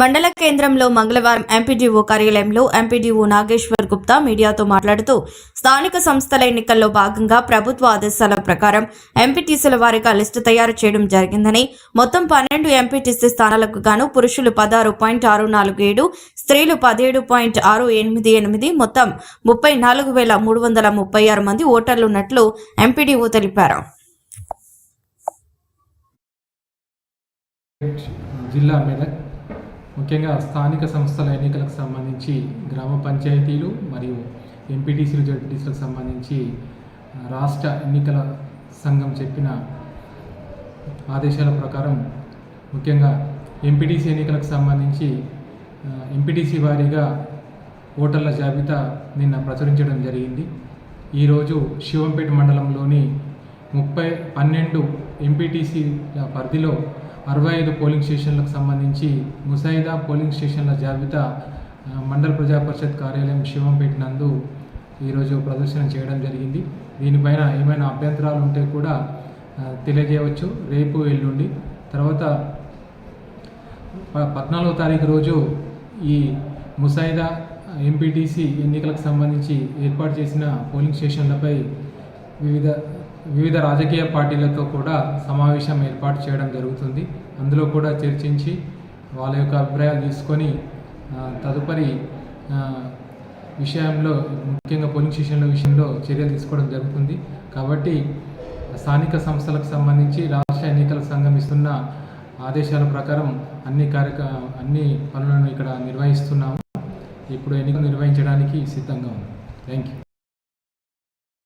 మండల కేంద్రంలో మంగళవారం ఎంపీడీఓ కార్యాలయంలో ఎంపీడీఓ నాగేశ్వర్ గుప్తా మీడియాతో మాట్లాడుతూ స్థానిక సంస్థల ఎన్నికల్లో భాగంగా ప్రభుత్వ ఆదేశాల ప్రకారం ఎంపీటీసీల వారీగా లిస్టు తయారు చేయడం జరిగిందని, మొత్తం 12 ఎంపీటీసీ స్థానాలకు గాను పురుషులు 16.647, స్త్రీలు 17.688, మొత్తం 34,336 మంది ఓటర్లున్నట్లు ఎంపీడీఓ తెలిపారు. జిల్లా మెదక్ ముఖ్యంగా స్థానిక సంస్థల ఎన్నికలకు సంబంధించి గ్రామ పంచాయతీలు మరియు ఎంపీటీసీలు జడ్పీటీసీలకు సంబంధించి రాష్ట్ర ఎన్నికల సంఘం చెప్పిన ఆదేశాల ప్రకారం ముఖ్యంగా ఎంపీటీసీ ఎన్నికలకు సంబంధించి ఎంపీటీసీ వారీగా ఓటర్ల జాబితా నిన్న ప్రచురించడం జరిగింది. ఈరోజు శివంపేట మండలంలోని 12 ఎంపీటీసీల పరిధిలో 65 పోలింగ్ స్టేషన్లకు సంబంధించి ముసాయిదా పోలింగ్ స్టేషన్ల జాబితా మండల ప్రజా పరిషత్ కార్యాలయం శివంపేట నందు ఈరోజు ప్రదర్శన చేయడం జరిగింది. దీనిపైన ఏమైనా అభ్యంతరాలు ఉంటే కూడా తెలియజేయవచ్చు. రేపు ఎల్లుండి తర్వాత 14వ తారీఖు రోజు ఈ ముసాయిదా ఎంపీటీసీ ఎన్నికలకు సంబంధించి ఏర్పాటు చేసిన పోలింగ్ స్టేషన్లపై వివిధ రాజకీయ పార్టీలతో కూడా సమావేశం ఏర్పాటు చేయడం జరుగుతుంది. అందులో కూడా చర్చించి వాళ్ళ యొక్క అభిప్రాయాలు తీసుకొని తదుపరి విషయంలో ముఖ్యంగా పోలింగ్ స్టేషన్ల విషయంలో చర్యలు తీసుకోవడం జరుగుతుంది. కాబట్టి స్థానిక సంస్థలకు సంబంధించి రాష్ట్ర ఎన్నికల సంఘం ఇస్తున్న ఆదేశాల ప్రకారం అన్ని పనులను ఇక్కడ నిర్వహిస్తున్నాము. ఇప్పుడు ఎన్నికలు నిర్వహించడానికి సిద్ధంగా ఉంది. Thank you.